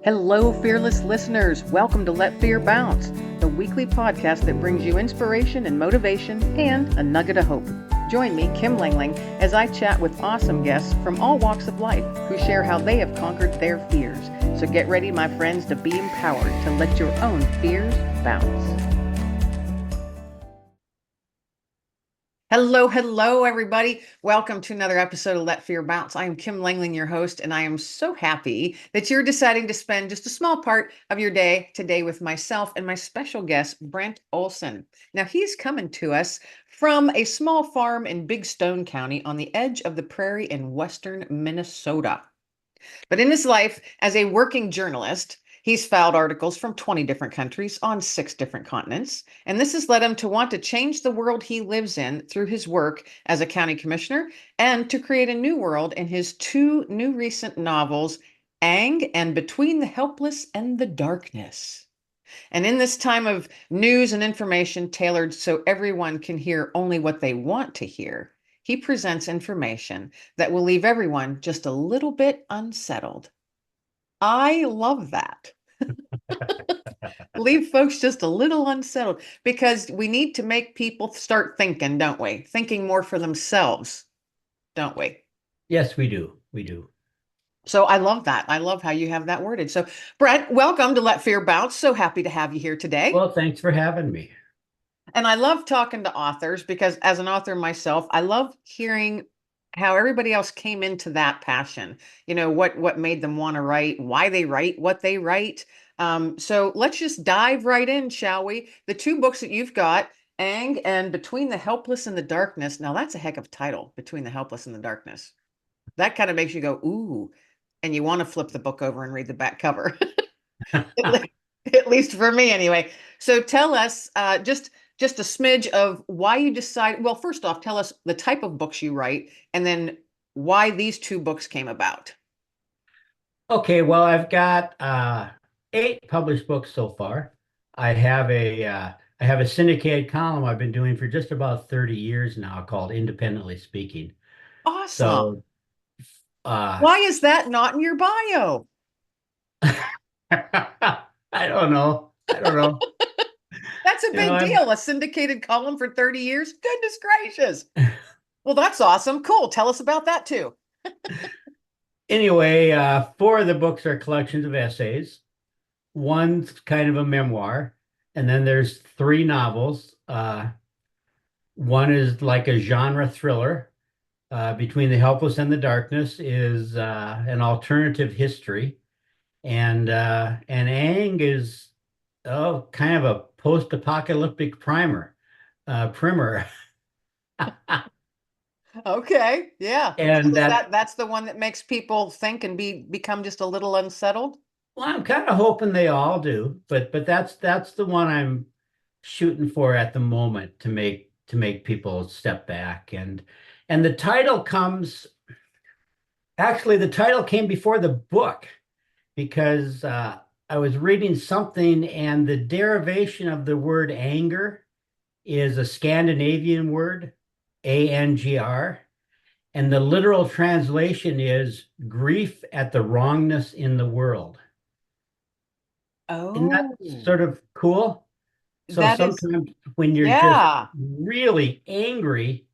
Hello, fearless listeners. Welcome to Let Fear Bounce, the weekly podcast that brings you inspiration and motivation and a nugget of hope. Join me, Kim Langling, as I chat with awesome guests from all walks of life who share how they have conquered their fears. So get ready, my friends, to be empowered to let your own fears bounce. Hello, everybody. Welcome to another episode of Let Fear Bounce. I am Kim Langling, your host, and I am so happy that you're deciding to spend just a small part of your day today with myself and my special guest, Brent Olson. Now, he's coming to us from a small farm in Big Stone County on the edge of the prairie in western Minnesota. But in his life as a working journalist, he's filed articles from 20 different countries on 6 different continents. And this has led him to want to change the world he lives in through his work as a county commissioner and to create a new world in his 2 new recent novels, Angr and Between the Helpless and the Darkness. And in this time of news and information tailored so everyone can hear only what they want to hear, he presents information that will leave everyone just a little bit unsettled. I love that. Leave folks just a little unsettled because we need to make people start thinking, don't we? Thinking more for themselves, don't we? Yes, we do. We do. So I love that. I love how you have that worded. So, Brent, welcome to Let Fear Bounce. So happy to have you here today. Well, thanks for having me. And I love talking to authors because as an author myself, I love hearing how everybody else came into that passion. You know, what made them want to write, why they write, what they write. So let's just dive right in, shall we? The 2 books that you've got, Angr and Between the Helpless and the Darkness. Now that's a heck of a title, Between the Helpless and the Darkness. That kind of makes you go, ooh, and you want to flip the book over and read the back cover. At least for me anyway. So tell us just a smidge of why you decide. Well, first off, tell us the type of books you write and then why these 2 books came about. Okay, well, I've got 8 published books so far. I have a syndicated column I've been doing for just about 30 years now called Independently Speaking. Awesome. So uh Why is that not in your bio? I don't know. I don't know. That's a You know, big I'm deal. A syndicated column for 30 years? Goodness gracious. Well, that's awesome. Cool. Tell us about that too. anyway, 4 of the books are collections of essays. One's kind of a memoir, and then there's 3 novels. One is like a genre thriller. Between the Helpless and the Darkness is an alternative history, and Ang is kind of a post-apocalyptic primer. Okay. Yeah. And So that's the one that makes people think and become just a little unsettled. well, I'm kind of hoping they all do, but that's the one I'm shooting for at the moment to make people step back and the title comes actually the title came before the book because I was reading something and the derivation of the word anger is a Scandinavian word, ANGR, and the literal translation is grief at the wrongness in the world. Isn't that Oh, sort of cool? So that is, sometimes when you're just yeah. really angry,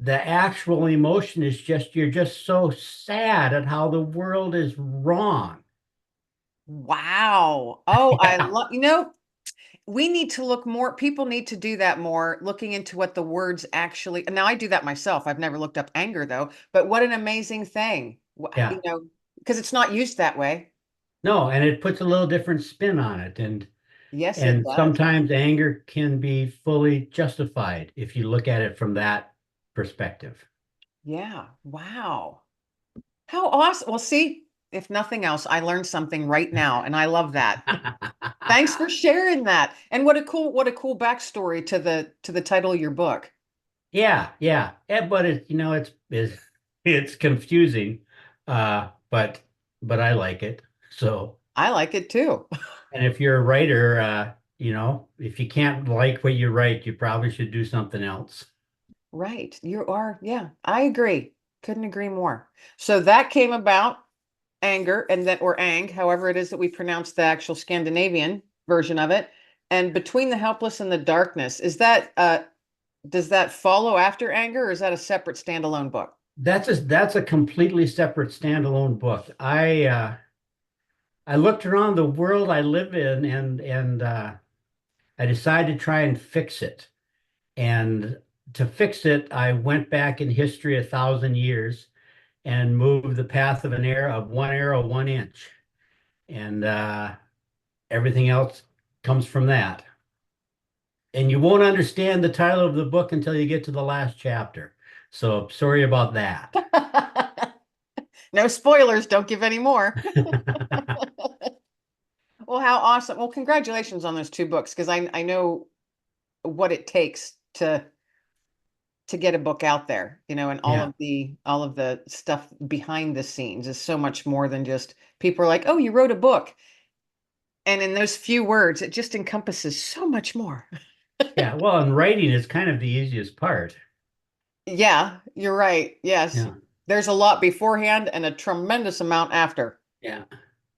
the actual emotion is just you're just so sad at how the world is wrong. Wow. Oh, I love, we need to look more, people need to do that more, looking into what the words actually, and now I do that myself. I've never looked up anger though, but what an amazing thing, Yeah. because it's not used that way. No, and it puts a little different spin on it. Yes, it And does. sometimes anger can be fully justified if you look at it from that perspective. Yeah. Wow. How awesome. Well, see, if nothing else, I learned something right now, and I love that. Thanks for sharing that. And what a cool backstory to the title of your book. Yeah, yeah. But it's confusing. But I like it. So, I like it too. and if you're a writer, if you can't like what you write, you probably should do something else. Right. You are, yeah, I agree. Couldn't agree more. So that came about. Angr, and then or Ang, however it is that we pronounce the actual Scandinavian version of it. And Between the Helpless and the Darkness, is that does that follow after Angr, or is that a separate standalone book? That's a completely separate standalone book. I looked around the world I live in and I decided to try and fix it. And to fix it, I went back in history 1,000 years and moved the path of an arrow of one arrow 1 inch. And everything else comes from that. And you won't understand the title of the book until you get to the last chapter. So sorry about that. No spoilers, don't give any more. Well, how awesome. Well, congratulations on those two books, because I know what it takes to get a book out there, and Yeah. all of the stuff behind the scenes is so much more than just people are like, "Oh, you wrote a book." And in those few words, it just encompasses so much more. Yeah. Well, and writing is kind of the easiest part. Yeah, you're right. Yes. Yeah. There's a lot beforehand and a tremendous amount after Yeah.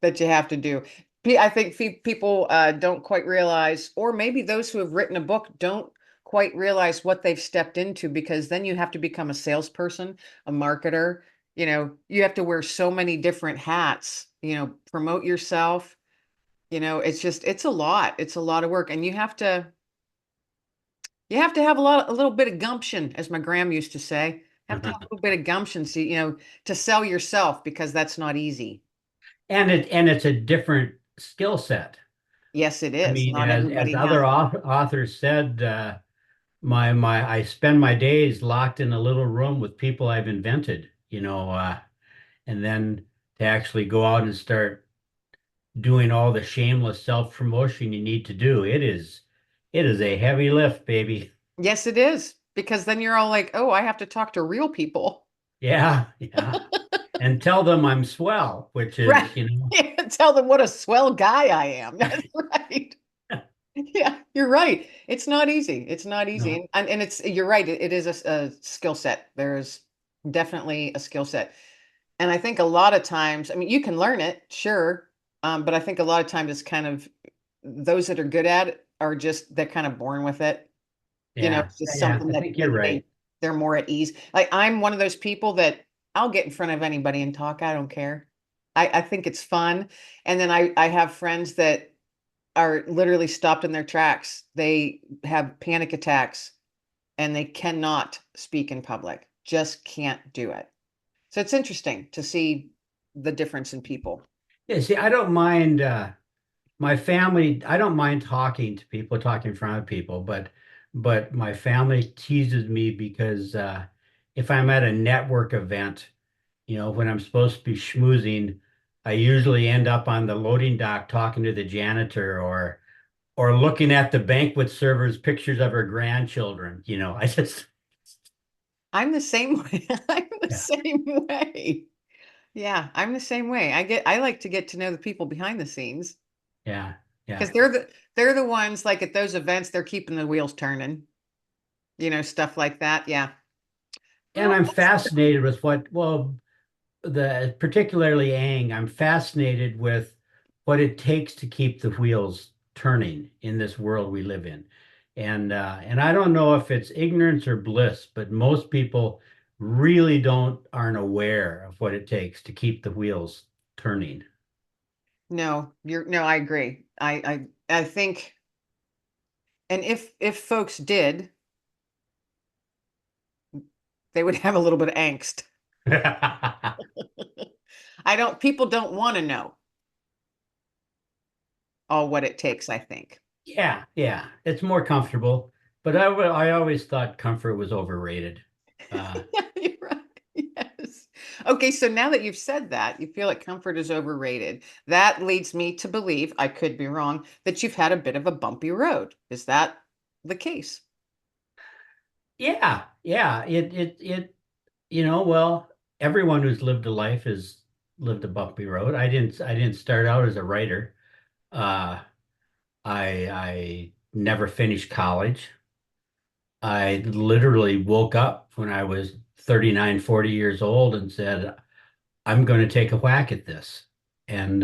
that you have to do. I think people don't quite realize, or maybe those who have written a book don't quite realize what they've stepped into, because then you have to become a salesperson, a marketer. You have to wear so many different hats, promote yourself. It's a lot. It's a lot of work. And you have to have a little bit of gumption, as my gram used to say. Have to have a little bit of gumption, so, to sell yourself, because that's not easy. And it's a different skill set. Yes, it I is. mean, Not as everybody other has it. authors said, my I spend my days locked in a little room with people I've invented, and then to actually go out and start doing all the shameless self-promotion you need to do. It is a heavy lift, baby. Yes, it is. Because then you're all like, oh, I have to talk to real people. Yeah, yeah. And tell them I'm swell, which Right. is, Tell them what a swell guy I am. That's right. Yeah, you're right. It's not easy. It's not easy. no. And you're right. It is a skill set. There's definitely a skill set. And I think a lot of times, I mean, you can learn it, sure. But I think a lot of times it's kind of those that are good at it are just, they're kind of born with it. Yeah, It's just yeah, something I that think you're right. they're more at ease. Like, I'm one of those people that I'll get in front of anybody and talk. I don't care. I think it's fun. And then I have friends that are literally stopped in their tracks. They have panic attacks and they cannot speak in public. Just can't do it. So it's interesting to see the difference in people. Yeah, see, I don't mind my family, I don't mind talking to people, talking in front of people, but my family teases me because if I'm at a network event, when I'm supposed to be schmoozing, I usually end up on the loading dock talking to the janitor or looking at the banquet server's pictures of her grandchildren. I just I'm the same way. I'm the yeah, same way. Yeah, I'm the same way. I like to get to know the people behind the scenes, yeah, yeah. because they're the ones, like, at those events, they're keeping the wheels turning, stuff like that. Yeah. And Well, I'm fascinated with the particularly Ang, I'm fascinated with what it takes to keep the wheels turning in this world we live in. And I don't know if it's ignorance or bliss, but most people really aren't aware of what it takes to keep the wheels turning. no, I agree. I think, and if folks did, they would have a little bit of angst. People don't want to know all what it takes, I think. Yeah, yeah, it's more comfortable, but I always thought comfort was overrated. Uh, Yeah, you're right. Yes. Okay, so now that you've said that, you feel like comfort is overrated. That leads me to believe, I could be wrong, that you've had a bit of a bumpy road. Is that the case? yeah, yeah, well, everyone who's lived a life has lived a bumpy road. I didn't start out as a writer. Uh, I never finished college. I literally woke up when I was 39, 40 years old and said, I'm going to take a whack at this, and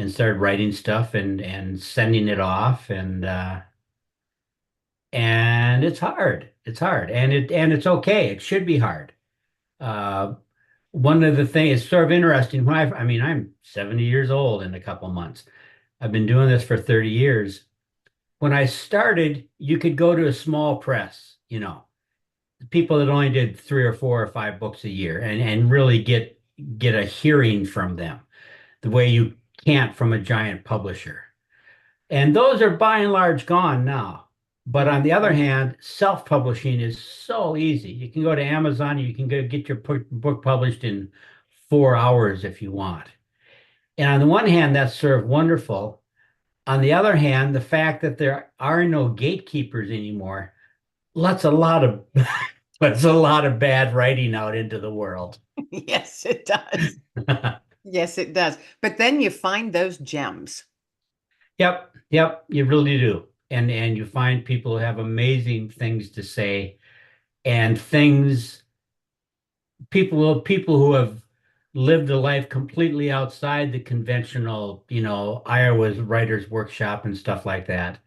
started writing stuff and sending it off, and it's hard. It's hard, and it's okay. It should be hard. Uh, One of the things, it's sort of interesting. I mean, I'm 70 years old in a couple of months. I've been doing this for 30 years. When I started, you could go to a small press, people that only did 3 or 4 or 5 books a year, and really get a hearing from them the way you can't from a giant publisher. And those are by and large gone now. But on the other Mhm. hand, self-publishing is so easy. You can go to Amazon, you can go get your book published in 4 hours if you want. And on the one hand, that's sort of wonderful. On the other hand, the fact that there are no gatekeepers anymore lets a lot of lets a lot of bad writing out into the world. Yes, it does. Yes, it does. But then you find those gems. Yep, yep, you really do. And you find people who have amazing things to say and things people who have lived a life completely outside the conventional, Iowa's writers workshop and stuff like that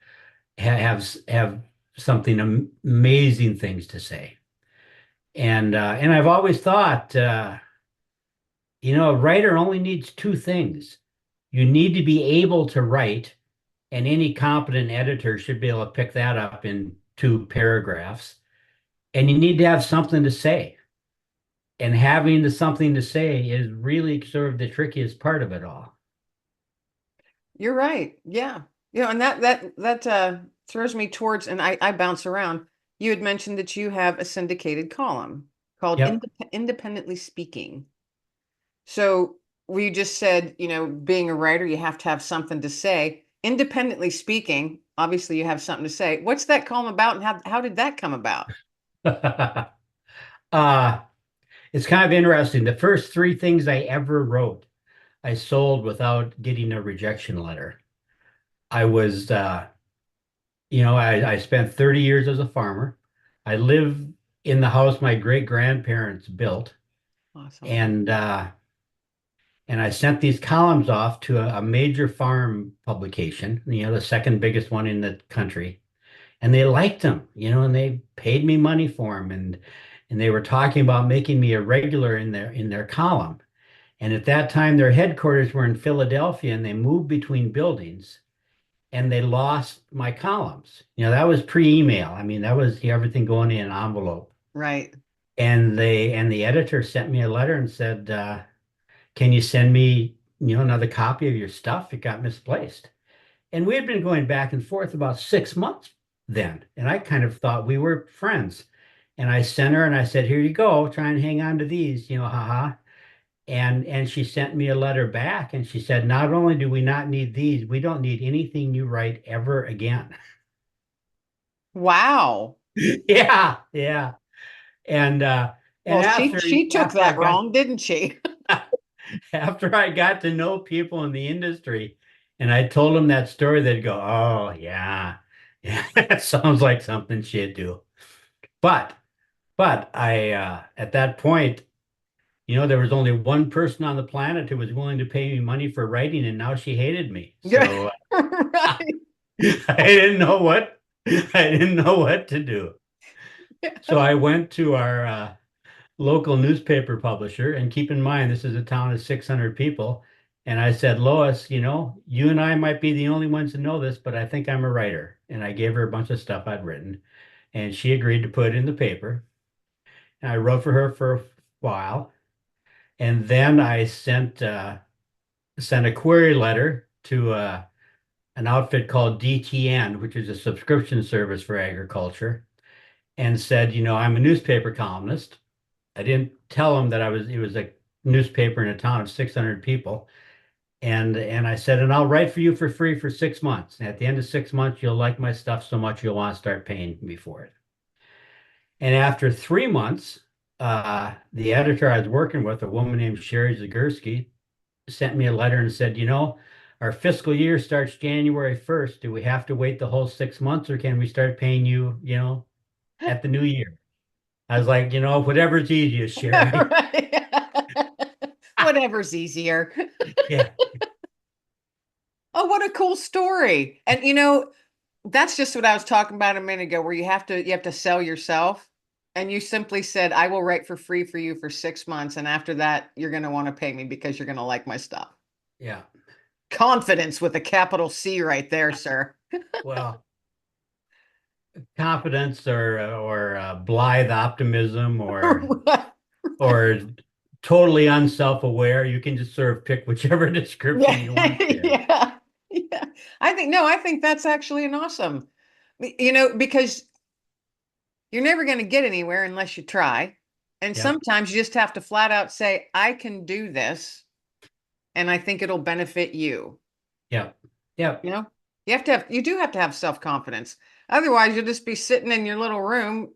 have something amazing things to say. And I've always thought a writer only needs two things. You need to be able to write, and any competent editor should be able to pick that up in 2 paragraphs. And you need to have something to say. And having the something to say is really sort of the trickiest part of it all. You're right. Yeah. And that throws me towards, and I bounce around. You had mentioned that you have a syndicated column called Yep. Independently Speaking. So we just said, being a writer, you have to have something to say. Independently speaking, obviously you have something to say. What's that column about, and how did that come about? uh, it's kind of interesting. The first 3 things I ever wrote, I sold without getting a rejection letter. I was, I spent 30 years as a farmer. I live in the house my great grandparents built, Awesome. and I sent these columns off to a major farm publication, the second biggest one in the country, and they liked them, and they paid me money for them, and they were talking about making me a regular in their column. And at that time, their headquarters were in Philadelphia, and they moved between buildings, and they lost my columns. That was pre-email. I mean, that was everything going in an envelope. Right. And the editor sent me a letter and said, "Can you send me, another copy of your stuff? It got misplaced." And we had been going back and forth about 6 months then, and I kind of thought we were friends. And I sent her and I said, "Here you go. Try and hang on to these, haha." And she sent me a letter back and she said, "Not only do we not need these, we don't need anything you write ever again." Wow. Yeah, yeah. And and Well, she after she took after I that got wrong, didn't she? after I got to know people in the industry and I told them that story, they'd go, "Oh, yeah. Yeah, that sounds like something she'd do." But but I at that point, there was only one person on the planet who was willing to pay me money for writing, and now she hated me. Yeah. So Right. I didn't know what to do. So I went to our local newspaper publisher, and keep in mind, this is a town of 600 people. And I said, "Lois, you and I might be the only ones to know this, but I think I'm a writer." And I gave her a bunch of stuff I'd written, and she agreed to put it in the paper. And I wrote for her for a while. And then I sent a query letter to an outfit called DTN, which is a subscription service for agriculture, and said, "I'm a newspaper columnist." I didn't tell them that it was a newspaper in a town of 600 people. And I said, "And I'll write for you for free for 6 months. And at the end of 6 months, you'll like my stuff so much you'll want to start paying me for it." And after 3 months, the editor I was working with, a woman named Sherry Zagurski, sent me a letter and said, "Our fiscal year starts January 1st. Do we have to wait the whole 6 months, or can we start paying you, at the new year?" I was like, "Whatever's easiest, Sherry." Right. Whatever's easier. Yeah. Oh, what a cool story. And that's just what I was talking about a minute ago, where you have to sell yourself. And you simply said, I will write for free for you for 6 months. And after that, you're going to want to pay me because you're going to like my stuff. Yeah. Confidence with a capital C right there, sir. Well, confidence or blithe optimism or totally unself-aware. You can just sort of pick whichever description Yeah. you want there. Yeah. Yeah. I think that's actually an awesome, because you're never going to get anywhere unless you try. And Yep. sometimes you just have to flat out say, I can do this, and I think it'll benefit you. Yep. Yep. You know, you do have to have self-confidence. Otherwise, you'll just be sitting in your little room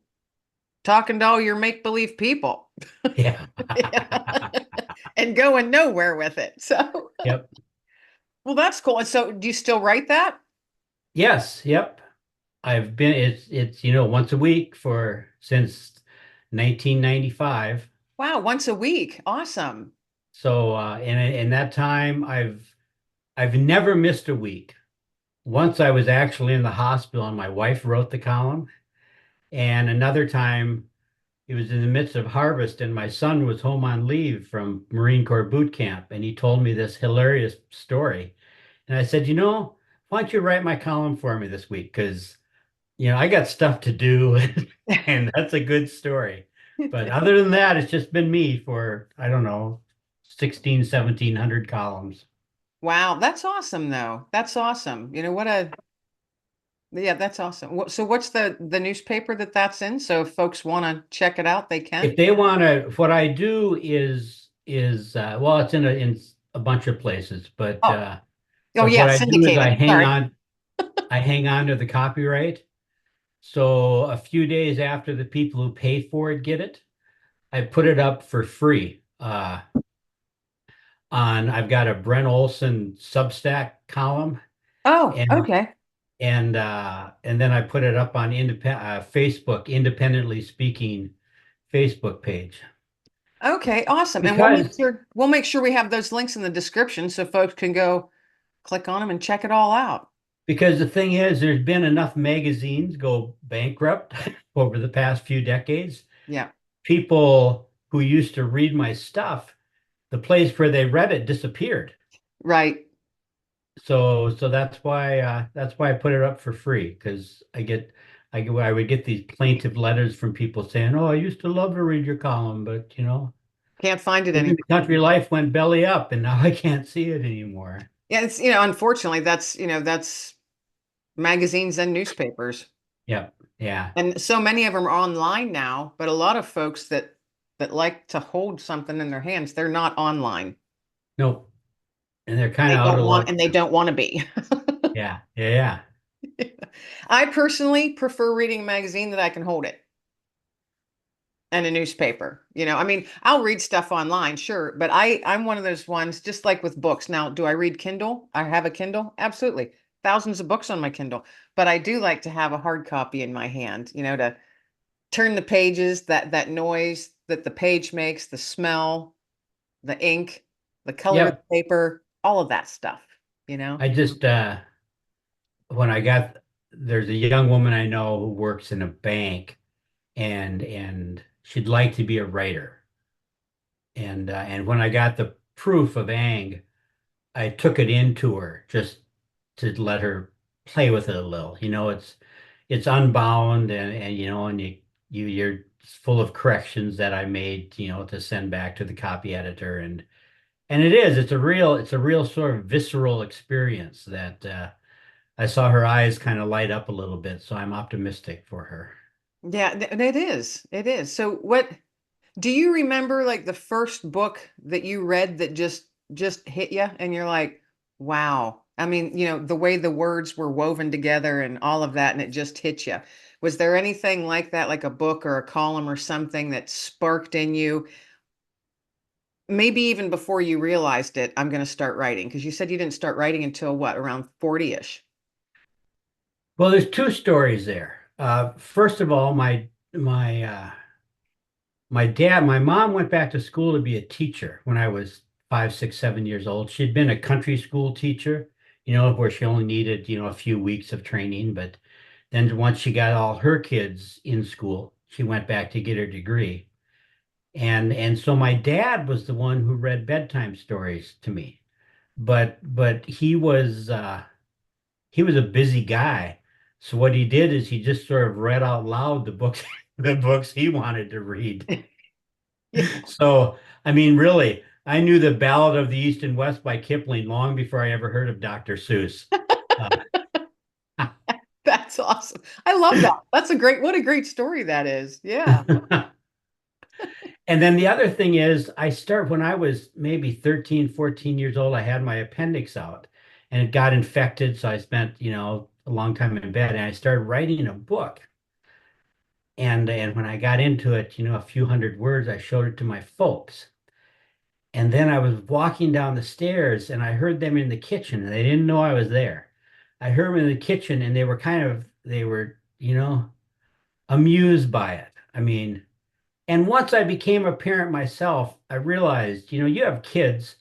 talking to all your make-believe people Yeah. and going nowhere with it. So, Yep. well, that's cool. And so, do you still write that? Yes. Yep. It's once a week since 1995. Wow, once a week. Awesome. So in that time I've never missed a week. Once I was actually in the hospital and my wife wrote the column, and another time it was in the midst of harvest and my son was home on leave from Marine Corps boot camp and he told me this hilarious story. And I said, why don't you write my column for me this week? Because I got stuff to do and that's a good story. But other than that, it's just been me for, I don't know, 16, 1700 columns. Wow, that's awesome though. That's awesome. Yeah, that's awesome. So what's the newspaper that's in? So if folks want to check it out, they can. If they want to, what I do is well, it's in a bunch of places, but Oh, oh yeah, what I do is syndicated. Sorry. I hang on to the copyright. So a few days after the people who pay for it get it, I put it up for free. I've got a Brent Olson Substack column, Oh, and okay. and then I put it up on Facebook, Independently Speaking Facebook page. Okay, awesome. And we'll make Because sure we'll make sure we have those links in the description so folks can go click on them and check it all out. because the thing is, there's been enough magazines go bankrupt over the past few decades. Yeah, People who used to read my stuff, the place where they read it disappeared. right. So that's why I put it up for free because I would get these plaintive letters from people saying, "Oh, I used to love to read your column, but Can't find it maybe anymore. the country life went belly up and now I can't see it anymore." Yeah, it's unfortunately that's magazines and newspapers. Yep. Yeah. And so many of them are online now, but a lot of folks that like to hold something in their hands, they're not online. Nope. And they're kind of out of luck. And they don't want to be. Yeah. Yeah. Yeah. I personally prefer reading a magazine that I can hold it and a newspaper. I mean, I'll read stuff online, sure, but I'm one of those ones, just like with books. Now, do I read Kindle? I have a Kindle, absolutely. Thousands of books on my Kindle, but I do like to have a hard copy in my hand, to turn the pages, that noise that the page makes, the smell, the ink, the color of Yep. the paper, all of that stuff, you know? I just when I got there's a young woman I know who works in a bank and she'd like to be a writer. And when I got the proof of Ang, I took it into her just to let her play with it a little. It's unbound and you're full of corrections that I made, to send back to the copy editor and it's a real sort of visceral experience that I saw her eyes kind of light up a little bit, so I'm optimistic for her. Yeah, it is. It is. So what do you remember, like the first book that you read that just hit you and you're like, wow. I mean, the way the words were woven together and all of that and it just hit you. Was there anything like that, like a book or a column or something that sparked in you, maybe even before you realized it, I'm going to start writing? Because you said you didn't start writing until what, around 40-ish? Well, there's two stories there. First of all, my mom went back to school to be a teacher when I was 5, 6, 7 years old. She'd been a country school teacher, where she only needed, a few weeks of training. But then once she got all her kids in school, she went back to get her degree. And so my dad was the one who read bedtime stories to me. But he was a busy guy. So what he did is he just sort of read out loud the books the books he wanted to read. Yeah, So, I mean, really, I knew the Ballad of the East and West by Kipling long before I ever heard of Dr. Seuss. Uh, that's awesome. I love that. That's a great, what a great story that is. Yeah. and then the other thing is, when I was maybe 13, 14 years old, I had my appendix out and it got infected. So I spent, a long time in bed and I started writing a book. And when I got into it, a few hundred words, I showed it to my folks. And then I was walking down the stairs and I heard them in the kitchen and they didn't know I was there. I heard them in the kitchen and they were, amused by it. I mean, and once I became a parent myself, I realized, you have kids,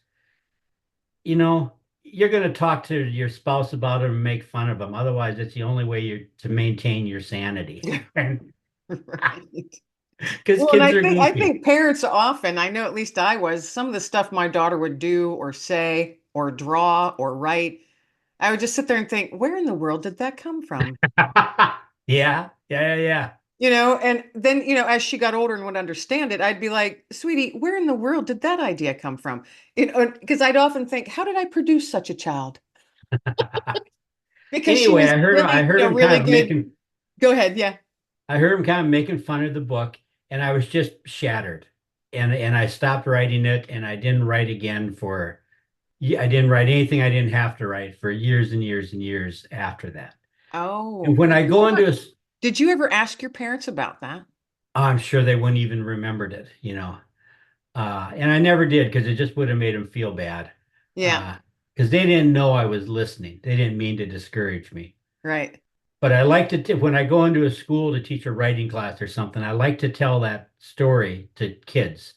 you know, you're going to talk to your spouse about them and make fun of them. Otherwise, it's the only way to maintain your sanity. And Right. because Well, and kids I are think I goofy. think parents often, I know at least I was, some of the stuff my daughter would do or say or draw or write, I would just sit there and think, where in the world did that come from? Yeah, yeah, yeah, And then, as she got older and would understand it, I'd be like, sweetie, where in the world did that idea come from? Because I'd often think, how did I produce such a child? yeah. Because she Anyway, was I really, heard him kind really of good. making Go ahead. Yeah. I heard him kind of making fun of the book, and I was just shattered. And I stopped writing it, and I didn't write again for I didn't write anything I didn't have to write for years and years and years after that. And Oh, when I go into did you ever ask your parents about that? I'm sure they wouldn't even remembered it, and I never did because it just would have made them feel bad. Yeah, Because they didn't know I was listening. They didn't mean to discourage me. right. But I like to, when I go into a school to teach a writing class or something, I like to tell that story to kids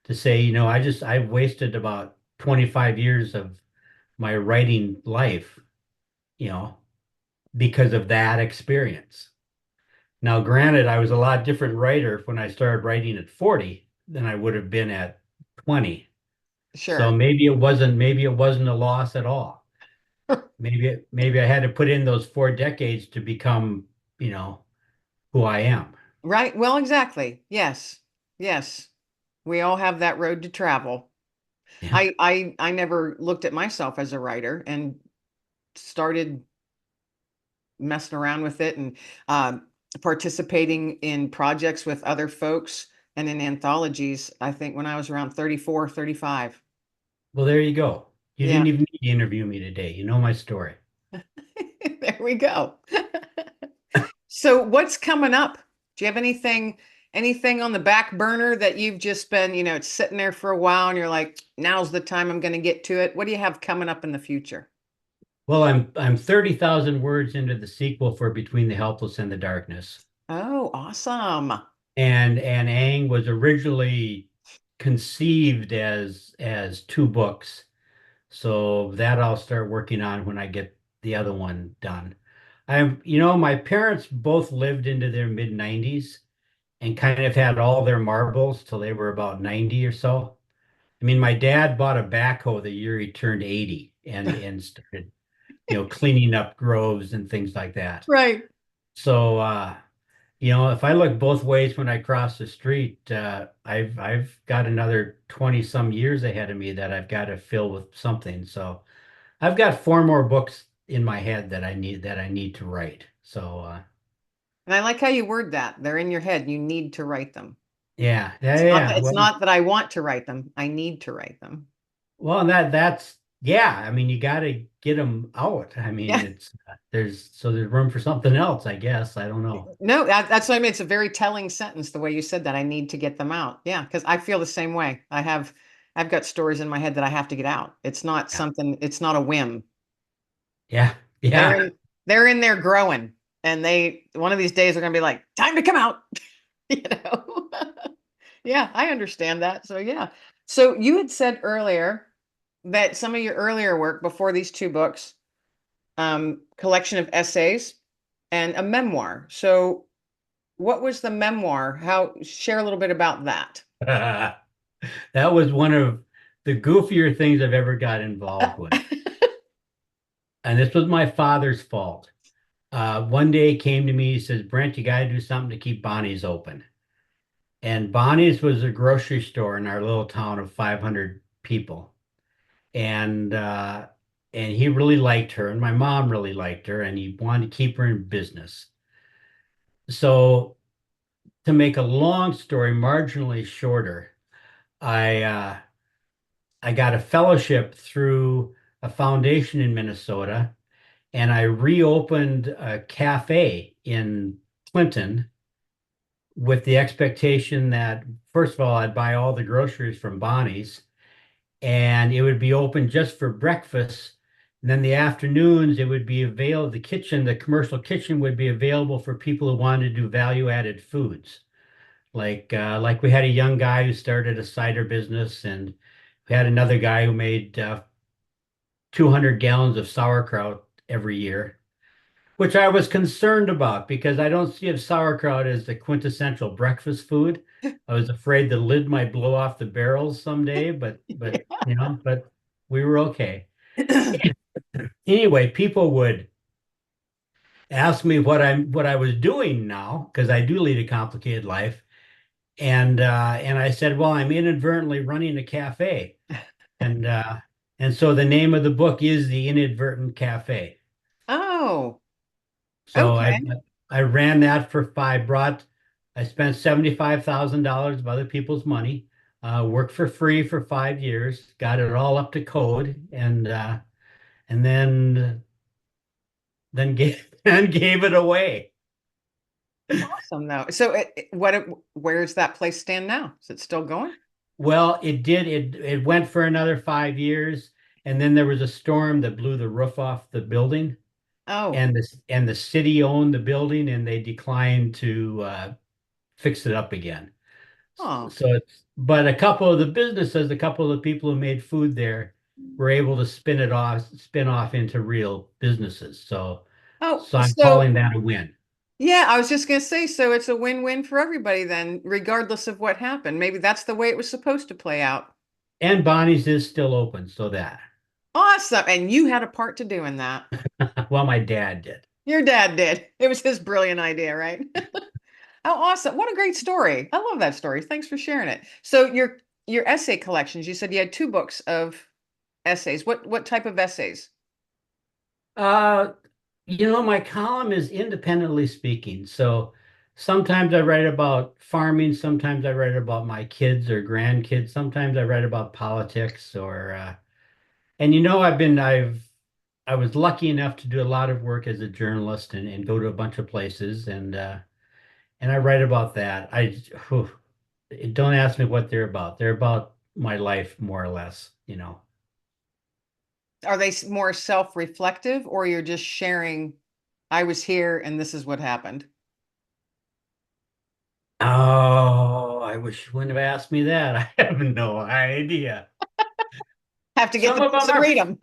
to say, I've wasted about 25 years of my writing life, you know, because of that experience. Now, granted, I was a lot different writer when I started writing at 40 than I would have been at 20. So Sure. maybe it wasn't a loss at all. Maybe I had to put in those 4 decades to become, you know, who I am. Right. Well, exactly. Yes. Yes. We all have that road to travel. Yeah. I never looked at myself as a writer and started messing around with it and participating in projects with other folks and in anthologies, I think when I was around 34, 35. Well, there you go. You Yeah. didn't even need to interview me today. You know my story. There we go. So what's coming up? Do you have anything on the back burner that you've just been, it's sitting there for a while and you're like, now's the time I'm going to get to it? What do you have coming up in the future? Well, I'm 30,000 words into the sequel for Between the Helpless and the Darkness. Oh, awesome. And Ang was originally conceived as two books. So that I'll start working on when I get the other one done. My parents both lived into their mid 90s and kind of had all their marbles till they were about 90 or so. I mean, my dad bought a backhoe the year he turned 80 and started, cleaning up groves and things like that. Right. So if I look both ways when I cross the street, I've got another 20 some years ahead of me that I've got to fill with something. So I've got 4 more books in my head that I need to write. So And I like how you word that. They're in your head. You need to write them. yeah, yeah, It's not yeah. that it's Well, not that I want to write them. I need to write them. and that's yeah. I mean, you got to get them out. I mean, Yeah. there's room for something else, I guess. I don't know. No, that's what I mean. It's a very telling sentence the way you said that. I need to get them out. Yeah, because I feel the same way. I've got stories in my head that I have to get out. It's not Yeah, something, it's not a whim. yeah, They're yeah. in they're in there growing. And they one of these days are gonna be like, time to come out. you know. Yeah, I understand that. So yeah. So you had said earlier that some of your earlier work before these two books, collection of essays and a memoir. So what was the memoir? How share a little bit about that. That was one of the goofier things I've ever got involved with. And this was my father's fault. One day he came to me, he says, Brent, you got to do something to keep Bonnie's open. And Bonnie's was a grocery store in our little town of 500 people. And and he really liked her, and my mom really liked her, and he wanted to keep her in business. So to make a long story marginally shorter, I I got a fellowship through a foundation in Minnesota, and I reopened a cafe in Clinton with the expectation that, first of all, I'd buy all the groceries from Bonnie's and it would be open just for breakfast. And then the afternoons, it would be available, the commercial kitchen would be available for people who wanted to do value-added foods. Like we had a young guy who started a cider business, and we had another guy who made 200 gallons of sauerkraut every year, which I was concerned about because I don't see of sauerkraut as the quintessential breakfast food. I was afraid the lid might blow off the barrels someday, but we were okay. Anyway, people would ask me what I was doing now because I do lead a complicated life, and I said, well, I'm inadvertently running a cafe, and uh, and so the name of the book is The Inadvertent Cafe. Oh, So okay. I ran that for I spent $75,000 of other people's money, worked for free for 5 years, got it all up to code, and then gave and gave it away. Awesome though. So where's that place stand now? Is it still going? Well, it went for another 5 years, and then there was a storm that blew the roof off the building, Oh, and the city owned the building, and they declined to fix it up again. oh, So but a couple of the people who made food there were able to spin off into real businesses. oh. So I'm So calling that a win. yeah, I was just gonna say, so it's a win-win for everybody then, regardless of what happened. Maybe that's the way it was supposed to play out. And Bonnie's is still open, so that. Awesome. And you had a part to do in that. Well, my dad did. Your dad did. It was his brilliant idea, right? Oh, awesome. What a great story. I love that story. Thanks for sharing it. So your essay collections, you said you had two books of essays. What type of essays? Uh, my column is independently speaking. So sometimes I write about farming, sometimes I write about my kids or grandkids, sometimes I write about politics or and I was lucky enough to do a lot of work as a journalist and go to a bunch of places and I write about that. Whew, don't ask me what they're about. They're about my life more or less. Are they more self-reflective or you're just sharing, I was here and this is what happened? Oh, I wish you wouldn't have asked me that. I have no idea. Have to get Some the of books them and are read them.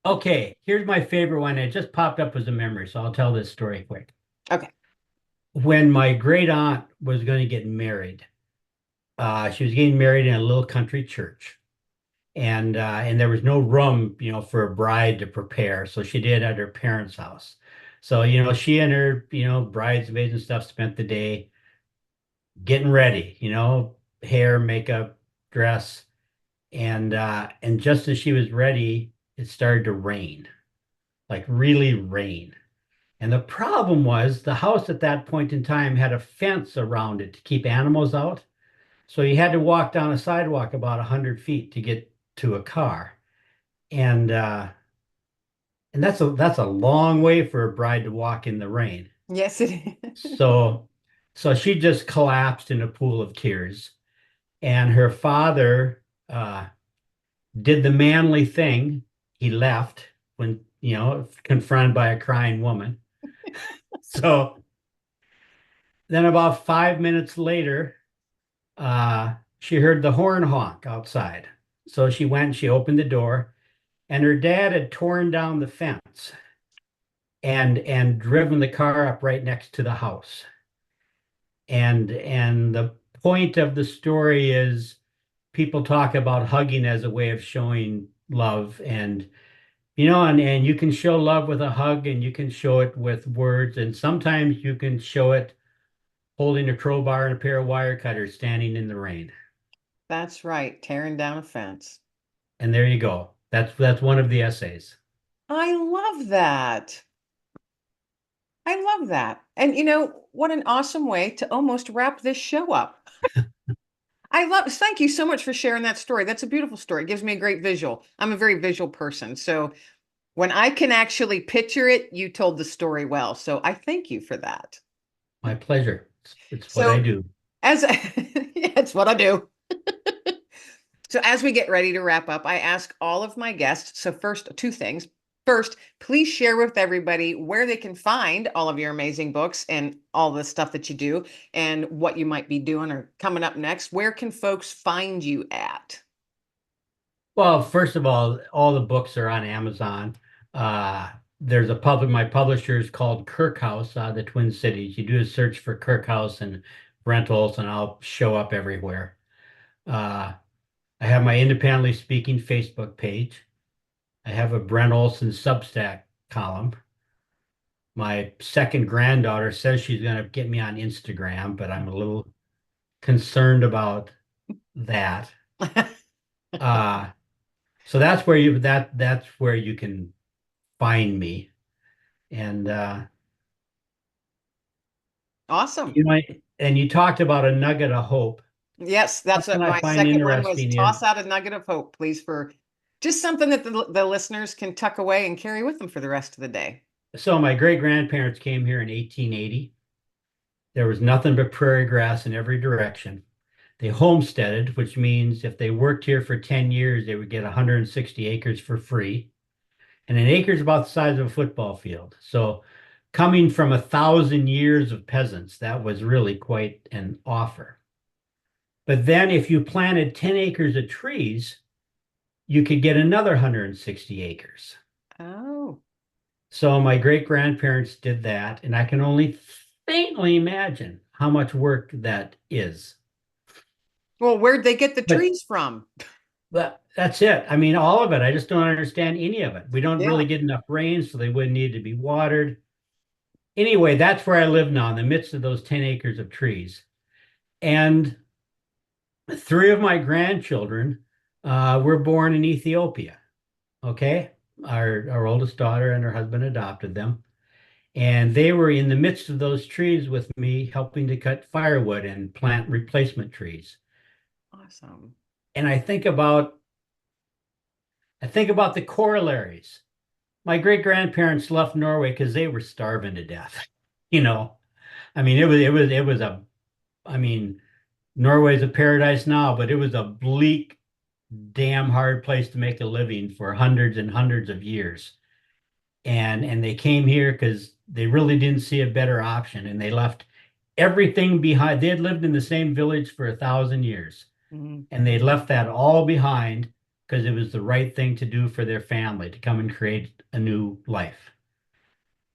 okay. Here's my favorite one. It just popped up as a memory, so I'll tell this story quick. Okay. When my great aunt was going to get married, she was getting married in a little country church. And there was no room, for a bride to prepare. So she did at her parents' house. So, she and her, bridesmaids and stuff spent the day getting ready, hair, makeup, dress. And just as she was ready, it started to rain, like really rain. And the problem was the house at that point in time had a fence around it to keep animals out. So you had to walk down a sidewalk about 100 feet to get to a car. And uh, and that's a long way for a bride to walk in the rain. Yes, it is. So so she just collapsed in a pool of tears. And her father did the manly thing. He left when, confronted by a crying woman. So then about 5 minutes later, she heard the horn honk outside. So she went and she opened the door, and her dad had torn down the fence and driven the car up right next to the house. And the point of the story is people talk about hugging as a way of showing love, and and you can show love with a hug, and you can show it with words, and sometimes you can show it holding a crowbar and a pair of wire cutters standing in the rain. That's right, tearing down a fence. And there you go. That's one of the essays. I love that. I love that. And what an awesome way to almost wrap this show up. Thank you so much for sharing that story. That's a beautiful story. It gives me a great visual. I'm a very visual person. So when I can actually picture it, you told the story well. So I thank you for that. My pleasure. It's what I So do. as yeah, it's what I do. So as we get ready to wrap up, I ask all of my guests. So first, two things. First, please share with everybody where they can find all of your amazing books and all the stuff that you do and what you might be doing or coming up next. Where can folks find you at? Well, first of all the books are on Amazon. There's my publisher is called Kirkhouse, the Twin Cities. You do a search for Kirkhouse and Brent Olson, I'll show up everywhere. Uh, I have my independently speaking Facebook page. I have a Brent Olson Substack column. My second granddaughter says she's going to get me on Instagram, but I'm a little concerned about that. Uh, so that's where you can find me. And Awesome. and you talked about a nugget of hope. Yes, that's Something what I my find second one was. interesting is Toss out a nugget of hope, please, for just something that the listeners can tuck away and carry with them for the rest of the day. so my great grandparents came here in 1880. There was nothing but prairie grass in every direction. They homesteaded, which means if they worked here for 10 years, they would get 160 acres for free. And an acre is about the size of a football field. So coming from 1,000 years of peasants, that was really quite an offer. But then if you planted 10 acres of trees, you could get another 160 acres. Oh. So my great grandparents did that, and I can only faintly imagine how much work that is. Well, where'd they get the But trees from? that's it. I mean, all of it. I just don't understand any of it. We don't Yeah. really get enough rain, so they wouldn't need to be watered. Anyway, that's where I live now, in the midst of those 10 acres of trees. And three of my grandchildren were born in Ethiopia. Okay. Our oldest daughter and her husband adopted them. And they were in the midst of those trees with me, helping to cut firewood and plant replacement trees. Awesome. And I think about the corollaries. My great grandparents left Norway because they were starving to death. You know, I mean, I mean, Norway's a paradise now, but it was a bleak, damn hard place to make a living for hundreds and hundreds of years. And they came here because they really didn't see a better option, and they left everything behind. They had lived in the same village for 1,000 years, Mhm. and they left that all behind because it was the right thing to do for their family to come and create a new life.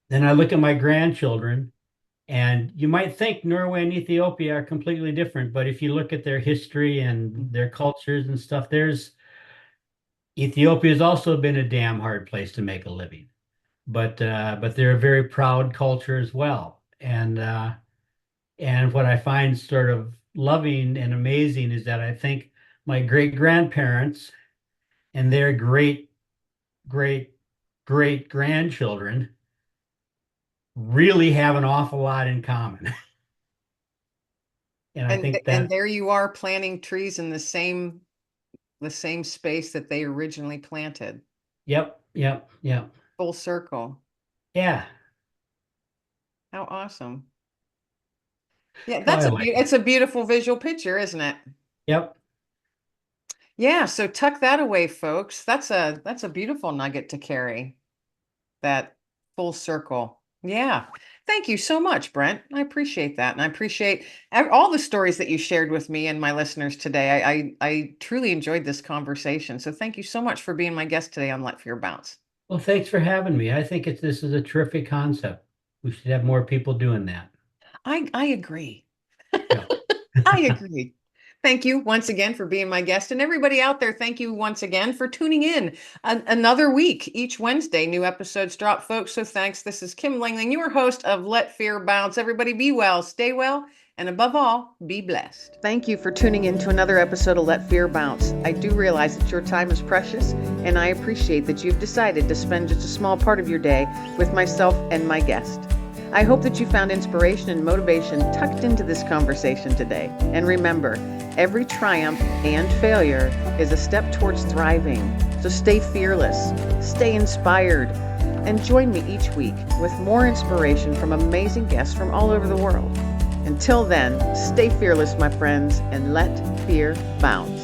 Then I look at my grandchildren, and you might think Norway and Ethiopia are completely different, but if you look at their history and their cultures and stuff, there's Ethiopia has also been a damn hard place to make a living, but they're a very proud culture as well. And what I find sort of loving and amazing is that I think my great grandparents and their great great great grandchildren really have an awful lot in common. And I think And that, there you are planting trees in the same space that they originally planted. yep, yep, yep. Full circle. Yeah. How awesome. Yeah, So I like it. it's a beautiful visual picture, isn't it? Yep. Yeah, so tuck that away, folks. That's a beautiful nugget to carry. That full circle. Yeah. Thank you so much, Brent. I appreciate that. And I appreciate all the stories that you shared with me and my listeners today. I truly enjoyed this conversation. So thank you so much for being my guest today on Let Fear Bounce. Well, thanks for having me. I think this is a terrific concept. We should have more people doing that. I agree. Yeah. I agree. Thank you once again for being my guest. And everybody out there, thank you once again for tuning in. Another week, each Wednesday, new episodes drop, folks. So thanks. This is Kim Langling, your host of Let Fear Bounce. Everybody be well, stay well, and above all, be blessed. Thank you for tuning in to another episode of Let Fear Bounce. I do realize that your time is precious, and I appreciate that you've decided to spend just a small part of your day with myself and my guest. I hope that you found inspiration and motivation tucked into this conversation today. And remember, every triumph and failure is a step towards thriving. So stay fearless, stay inspired, and join me each week with more inspiration from amazing guests from all over the world. Until then, stay fearless, my friends, and let fear bounce.